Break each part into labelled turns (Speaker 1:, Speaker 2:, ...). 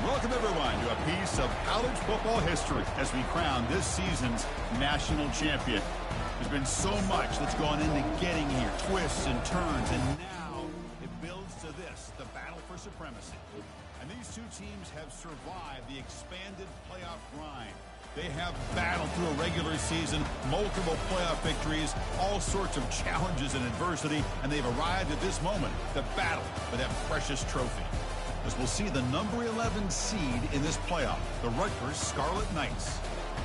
Speaker 1: Welcome, everyone, to a piece of college football history as we crown this season's national champion. There's been so much that's gone into getting here, twists and turns, and now it builds to this, the battle for supremacy. And these two teams have survived the expanded playoff grind. They have battled through a regular season, multiple playoff victories, all sorts of challenges and adversity, and they've arrived at this moment, the battle for that precious trophy. As we'll see the number 11 seed in this playoff, the Rutgers Scarlet Knights,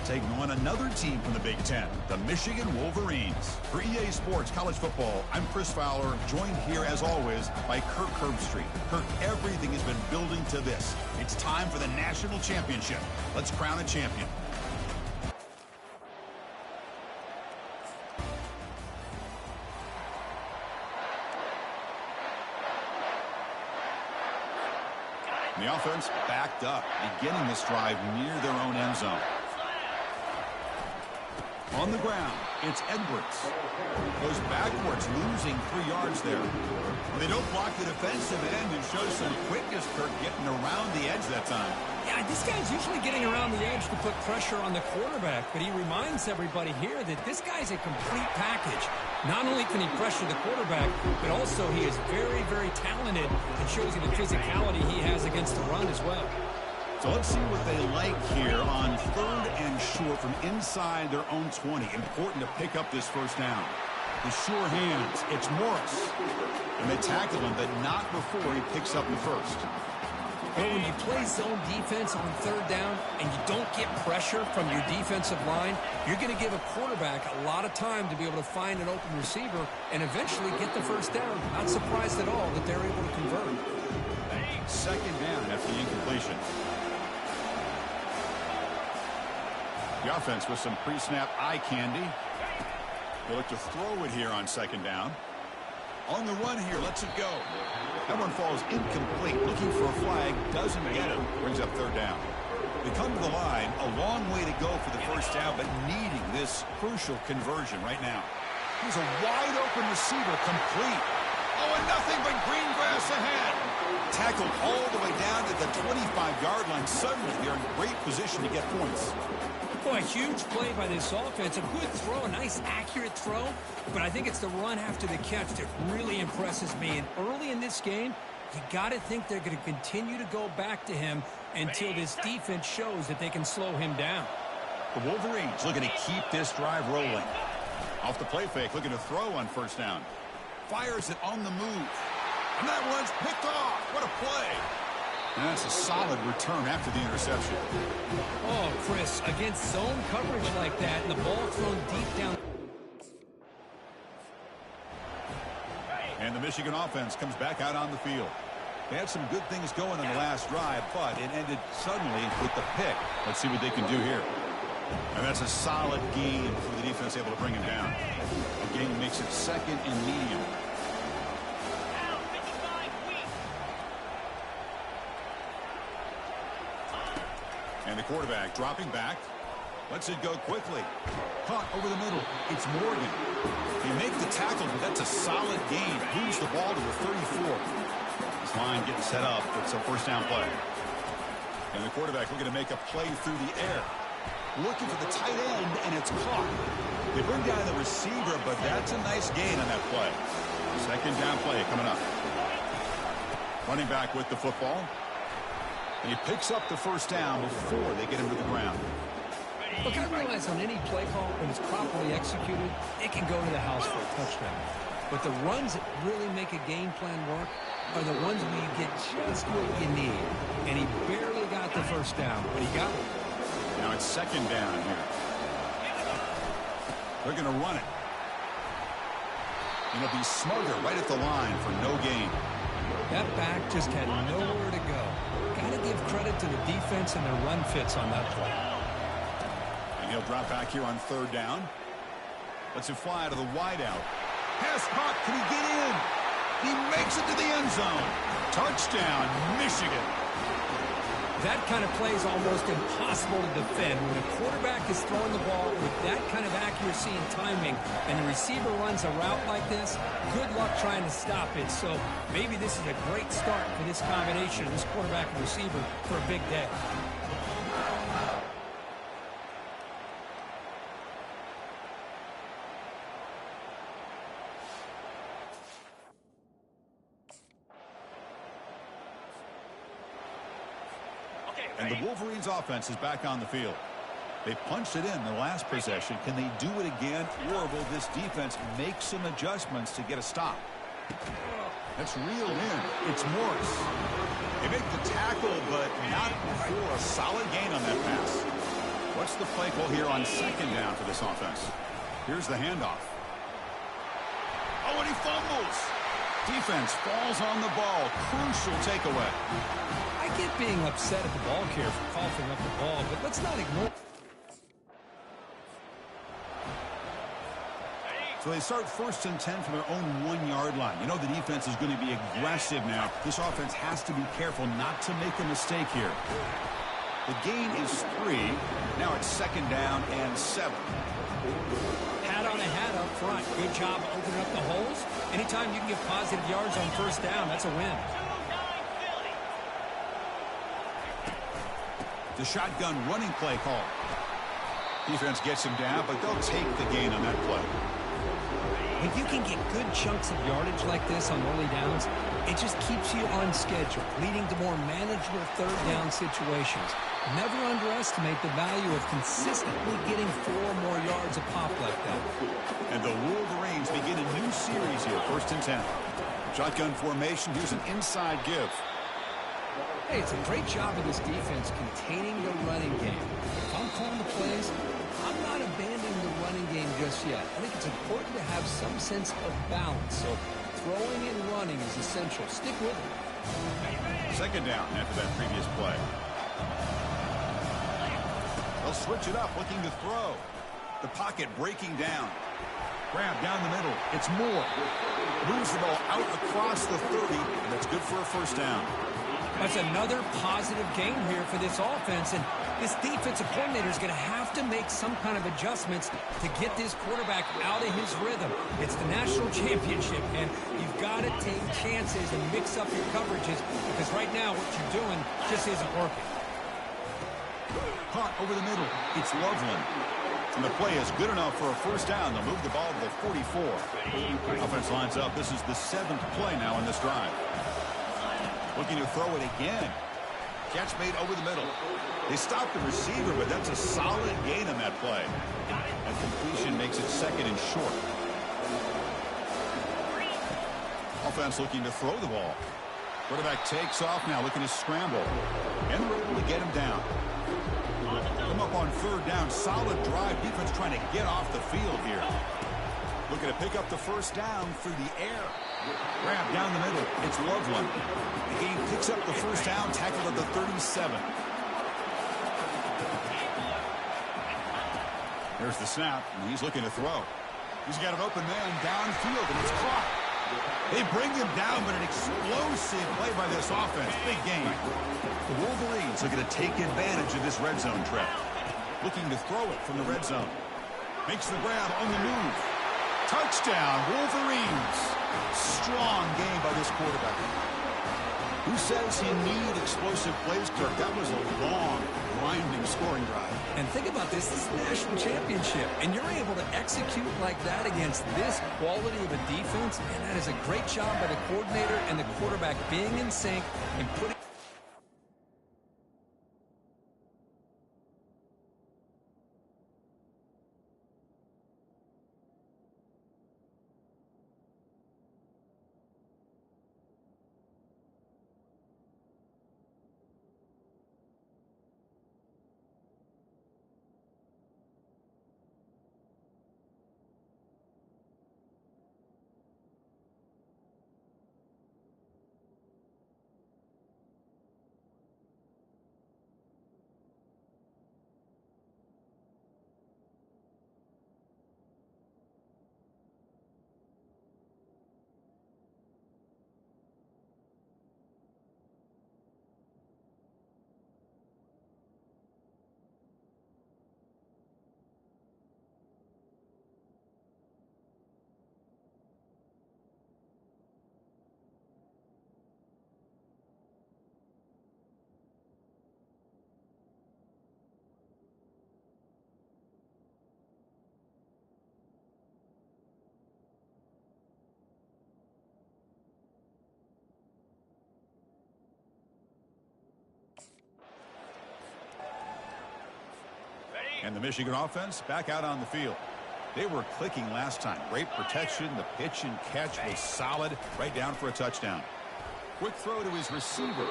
Speaker 1: taking on another team from the Big Ten, the Michigan Wolverines. For EA Sports College Football, I'm Chris Fowler, joined here as always by Kirk Herbstreit. Kirk, everything has been building to this. It's time for the national championship. Let's crown a champion. The offense backed up, beginning this drive near their own end zone. On the ground, it's Edwards. Goes backwards, losing 3 yards there. Well, they don't block the defensive end and show some quickness, Kirk, getting around the edge that time.
Speaker 2: Yeah, this guy's usually getting around the edge to put pressure on the quarterback, but he reminds everybody here that this guy's a complete package. Not only can he pressure the quarterback, but also he is very, very talented and shows you the physicality he has against the run as well.
Speaker 1: So let's see what they like here on 3rd and short from inside their own 20. Important to pick up this first down. The sure hands, it's Morris. And they tackle him, but not before he picks up the first.
Speaker 2: Well, when you play zone defense on 3rd down and you don't get pressure from your defensive line, you're going to give a quarterback a lot of time to be able to find an open receiver and eventually get the first down. Not surprised at all that they're able to convert.
Speaker 1: 2nd down after the incompletion. The offense with some pre-snap eye candy. They look to throw it here on 2nd down. On the run here, lets it go. That one falls incomplete. Looking for a flag, doesn't get it. Brings up 3rd down. They come to the line, a long way to go for the first down, but needing this crucial conversion right now. Here's a wide open receiver, complete. Oh, and nothing but green grass ahead. Tackled all the way down to the 25-yard line. Suddenly, they're in great position to get points.
Speaker 2: Boy, a huge play by this offense. A good throw, a nice accurate throw. But I think it's the run after the catch that really impresses me. And early in this game, you got to think they're going to continue to go back to him until this defense shows that they can slow him down.
Speaker 1: The Wolverines looking to keep this drive rolling. Off the play fake, looking to throw on 1st down. Fires it on the move. And that one's picked off. What a play. And that's a solid return after the interception.
Speaker 2: Oh, Chris, against zone coverage like that and the ball thrown deep down.
Speaker 1: And the Michigan offense comes back out on the field. They had some good things going on the last drive, but it ended suddenly with the pick. Let's see what they can do here. And that's a solid gain for the defense, able to bring him down. The gain makes it 2nd and medium. And the quarterback dropping back. Lets it go quickly. Caught over the middle. It's Morgan. He makes the tackle, but that's a solid gain. Moves the ball to the 34. This line getting set up. It's a 1st down play. And the quarterback looking to make a play through the air. Looking for the tight end, and it's caught. They bring down the receiver, but that's a nice gain on that play. 2nd down play coming up. Running back with the football. And he picks up the 1st down before they get him to the ground.
Speaker 2: Look, I realize on any play call, when it's properly executed, it can go to the house for a touchdown. But the runs that really make a game plan work are the ones where you get just what you need. And he barely got the 1st down, but he got it.
Speaker 1: Now it's 2nd down here. They're going to run it. And it'll be Smoger right at the line for no gain.
Speaker 2: That back just had nowhere to go. Got to give credit to the defense and their run fits on that play.
Speaker 1: And he'll drop back here on 3rd down. Lets it fly to the wideout. Pass caught. Can he get in? He makes it to the end zone. Touchdown, Michigan.
Speaker 2: That kind of play is almost impossible to defend. When a quarterback is throwing the ball with that kind of accuracy and timing, and the receiver runs a route like this, good luck trying to stop it. So maybe this is a great start for this combination, this quarterback and receiver, for a big day.
Speaker 1: And the Wolverines offense is back on the field. They punched it in the last possession. Can they do it again, or will this defense make some adjustments to get a stop? That's reeled in. It's Morris. They make the tackle, but not before a solid gain on that pass. What's the play call here on second down for this offense? Here's the handoff. Oh, and he fumbles. Defense falls on the ball. Crucial takeaway.
Speaker 2: I get being upset at the ball carrier for coughing up the ball, but let's not ignore.
Speaker 1: So they start 1st and 10 from their own 1-yard line. You know the defense is going to be aggressive now. This offense has to be careful not to make a mistake here. The gain is 3. Now it's 2nd down and 7.
Speaker 2: Hat on a hat up front. Good job opening up the holes. Anytime you can get positive yards on 1st down, that's a win.
Speaker 1: The shotgun running play call. Defense gets him down, but they'll take the gain on that play.
Speaker 2: When you can get good chunks of yardage like this on early downs, it just keeps you on schedule, leading to more manageable 3rd down situations. Never underestimate the value of consistently getting 4 more yards a pop like that.
Speaker 1: And the Wolverines begin a new series here, 1st and 10. Shotgun formation. Here's an inside give.
Speaker 2: Hey, it's a great job of this defense containing the running game. If I'm calling the plays, I'm not abandoning the running game just yet. I think it's important to have some sense of balance. So throwing and running is essential. Stick with it.
Speaker 1: 2nd down after that previous play. They'll switch it up, looking to throw. The pocket breaking down. Grab down the middle. It's Moore. Moves the ball out across the 30, and that's good for a 1st down.
Speaker 2: That's another positive game here for this offense, and this defensive coordinator is going to have to make some kind of adjustments to get this quarterback out of his rhythm. It's the national championship, and you've got to take chances and mix up your coverages, because right now what you're doing just isn't working.
Speaker 1: Caught over the middle. It's Loveland. And the play is good enough for a 1st down. They'll move the ball to the 44. Offense lines up. This is the 7th play now in this drive. Looking to throw it again. Catch made over the middle. They stopped the receiver, but that's a solid gain on that play. And completion makes it 2nd and short. Offense looking to throw the ball. Quarterback takes off now, looking to scramble. And we're able to get him down. Come up on 3rd down. Solid drive. Defense trying to get off the field here. Looking to pick up the 1st down through the air. Grab down the middle. It's Loveland. The game picks up the 1st down, tackled at the 37. There's the snap, and he's looking to throw. He's got an open man downfield, and it's caught. They bring him down, but an explosive play by this offense. Big game. The Wolverines are going to take advantage of this red zone trap. Looking to throw it from the red zone. Makes the grab on the move. Touchdown, Wolverines. Strong game by this quarterback. Who says you need explosive plays, Kirk? That was a long, grinding scoring drive.
Speaker 2: And think about this. This is the national championship, and you're able to execute like that against this quality of a defense, and that is a great job by the coordinator and the quarterback being in sync and putting
Speaker 1: And the Michigan offense back out on the field. They were clicking last time. Great protection. The pitch and catch was solid. Right down for a touchdown. Quick throw to his receiver.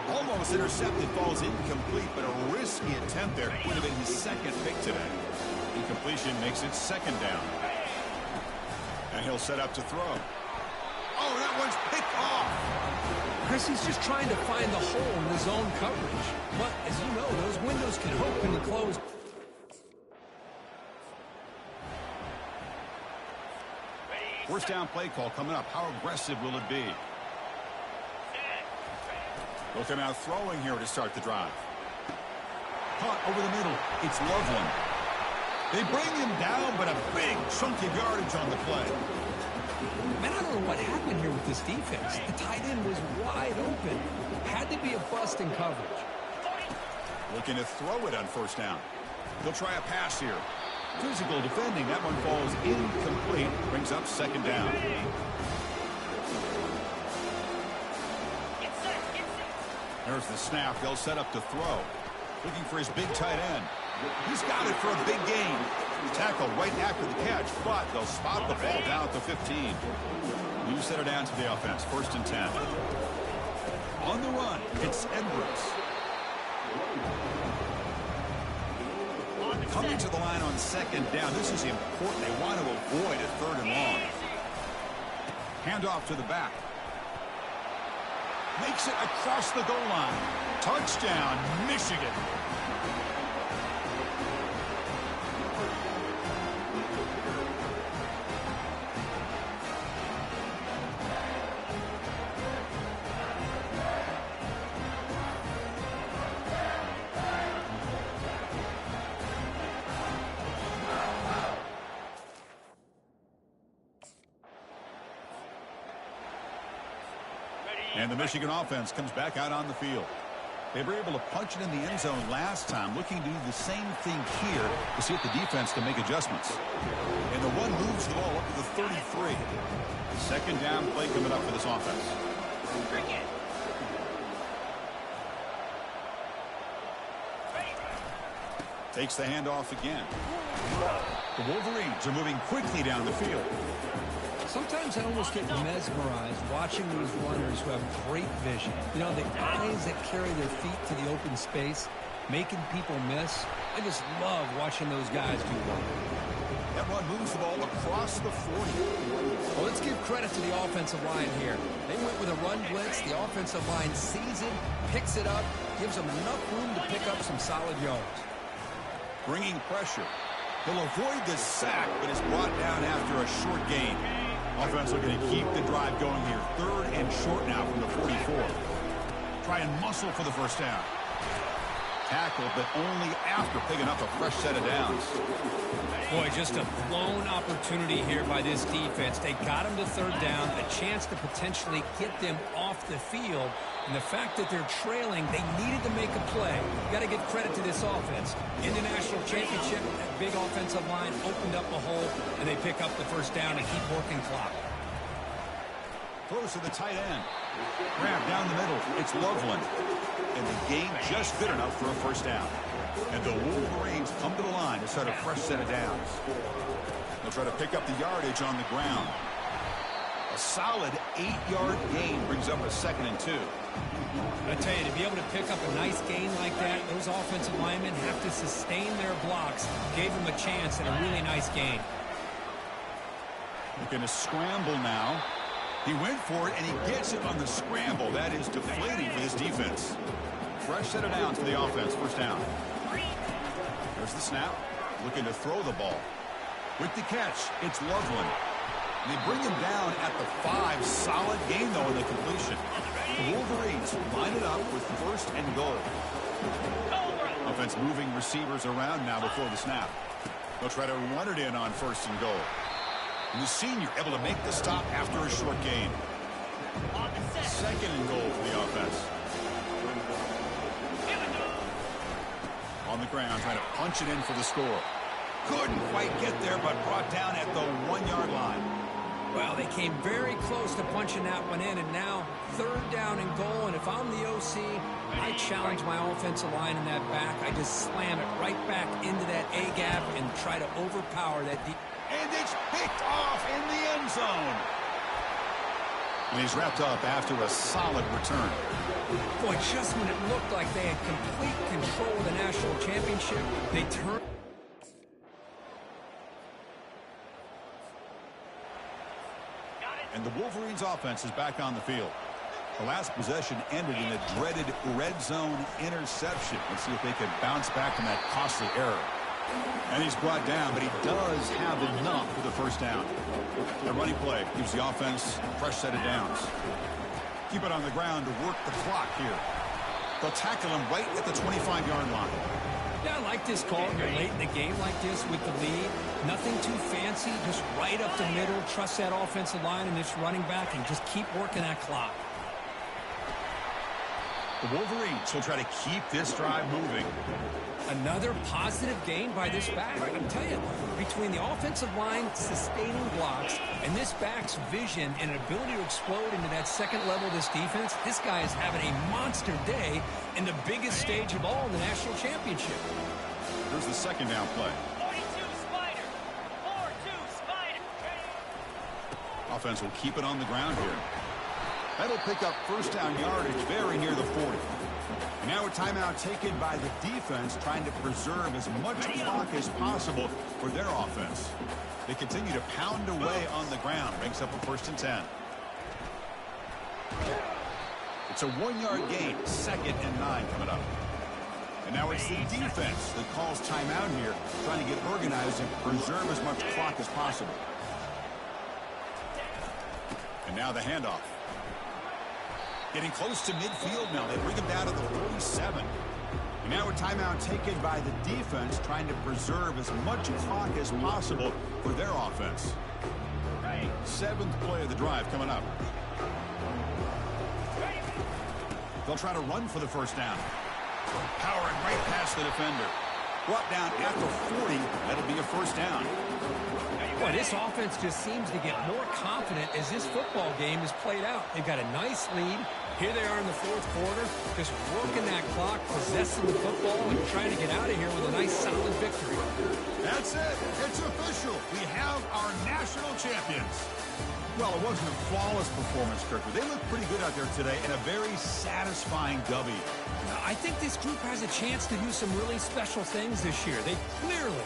Speaker 1: Almost intercepted. Falls incomplete, but a risky attempt there. Would have been his second pick today. Incompletion makes it second down. And he'll set up to throw. Oh, that one's picked off.
Speaker 2: Chris, he's just trying to find the hole in the zone coverage. But, as you know, those windows can open and close.
Speaker 1: First down play call coming up. How aggressive will it be? They'll come out throwing here to start the drive. Caught over the middle. It's Loveland. They bring him down, but a big chunk of yardage on the play.
Speaker 2: Man, I don't know what happened here with this defense. The tight end was wide open. Had to be a bust in coverage.
Speaker 1: Looking to throw it on first down. They'll try a pass here. Physical defending. That one falls incomplete. Brings up second down. There's the snap. They'll set up to throw. Looking for his big tight end. He's got it for a big gain. Tackle right after the catch, but they'll spot the ball down at the 15. New center down to the offense. First and 10. On the run, it's Edwards. Coming to the line on second down. This is important. They want to avoid a third and long. Handoff to the back. Makes it across the goal line. Touchdown, Michigan. And the Michigan offense comes back out on the field. They were able to punch it in the end zone last time, looking to do the same thing here to see if the defense can make adjustments. And the one moves the ball up to the 33. Second down play coming up for this offense. Takes the handoff again. The Wolverines are moving quickly down the field.
Speaker 2: Sometimes I almost get mesmerized watching these runners who have great vision. You know, the eyes that carry their feet to the open space, making people miss. I just love watching those guys do work.
Speaker 1: That one moves the ball across the 40.
Speaker 2: Well, let's give credit to the offensive line here. They went with a run blitz. The offensive line sees it, picks it up, gives them enough room to pick up some solid yards.
Speaker 1: Bringing pressure. He'll avoid the sack, but is brought down after a short gain. Offense looking to keep the drive going here. Third and short now from the 44. Try and muscle for the first down. Tackle, but only after picking up a fresh set of downs.
Speaker 2: Boy, just a blown opportunity here by this defense. They got him to third down, a chance to potentially get them off the field. And the fact that they're trailing, they needed to make a play. Got to give credit to this offense. In the national championship, that big offensive line opened up a hole, and they pick up the first down and keep working clock.
Speaker 1: Throws to the tight end. Grab down the middle. It's Loveland. And the gain just good enough for a first down. And the Wolverines come to the line to start a fresh set of downs. They'll try to pick up the yardage on the ground. A solid 8-yard gain brings up a second and 2.
Speaker 2: I tell you, to be able to pick up a nice gain like that, those offensive linemen have to sustain their blocks. Gave them a chance and a really nice gain.
Speaker 1: Looking to scramble now. He went for it, and he gets it on the scramble. That is deflating for this defense. Fresh set of downs for the offense. First down. There's the snap. Looking to throw the ball. With the catch, it's Loveland. They bring him down at the 5. Solid gain, though, in the completion. The Wolverines line it up with first and goal. Offense moving receivers around now before the snap. They'll try to run it in on first and goal. And the senior able to make the stop after a short gain. Second and goal for the offense. On the ground, trying to punch it in for the score. Couldn't quite get there, but brought down at the 1-yard line.
Speaker 2: Well, they came very close to punching that one in, and now 3rd down and goal. And if I'm the OC, I challenge my offensive line in that back. I just slam it right back into that A-gap and try to overpower that deep.
Speaker 1: And it's picked off in the end zone. And he's wrapped up after a solid return.
Speaker 2: Boy, just when it looked like they had complete control of the national championship, they turned.
Speaker 1: And the Wolverines offense is back on the field. The last possession ended in a dreaded red zone interception. Let's see if they can bounce back from that costly error. And he's brought down, but he does have enough for the first down. The running play gives the offense a fresh set of downs. Keep it on the ground to work the clock here. They'll tackle him right at the 25-yard line.
Speaker 2: Yeah, I like this call here late in the game like this with the lead. Nothing too fancy, just right up the middle. Trust that offensive line and this running back and just keep working that clock.
Speaker 1: The Wolverines will try to keep this drive moving.
Speaker 2: Another positive gain by this back. I can tell you, between the offensive line sustaining blocks and this back's vision and ability to explode into that second level of this defense, this guy is having a monster day in the biggest stage of all in the national championship.
Speaker 1: Here's the second down play.
Speaker 3: 42 Spider. 4-2 Spider.
Speaker 1: Offense will keep it on the ground here. That'll pick up first down yardage very near the 40. And now a timeout taken by the defense, trying to preserve as much clock as possible for their offense. They continue to pound away on the ground. Brings up a 1st and 10. It's a 1-yard gain. 2nd and 9 coming up. And now it's the defense that calls timeout here, trying to get organized and preserve as much clock as possible. And now the handoff. Getting close to midfield now. They bring him down to the 47. And now a timeout taken by the defense, trying to preserve as much clock as possible for their offense. 7th play of the drive coming up. They'll try to run for the first down. Powering right past the defender. Brought down at the 40. That'll be a first down.
Speaker 2: Boy, this offense just seems to get more confident as this football game is played out. They've got a nice lead. Here they are in the 4th quarter, just working that clock, possessing the football, and trying to get out of here with a nice, solid victory.
Speaker 1: That's it. It's official. We have our national champions. Well, it wasn't a flawless performance, Kirk, but they looked pretty good out there today in a very satisfying W.
Speaker 2: I think this group has a chance to do some really special things this year. They clearly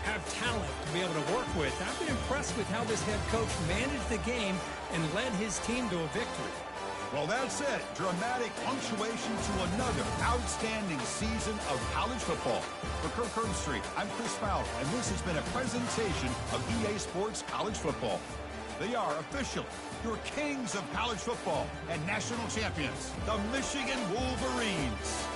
Speaker 2: have talent to be able to work with. I've been impressed with how this head coach managed the game and led his team to a victory.
Speaker 1: Well, that's it. Dramatic punctuation to another outstanding season of college football. For Kirk Herbstreit, I'm Chris Fowler, and this has been a presentation of EA Sports College Football. They are officially your kings of college football and national champions, the Michigan Wolverines.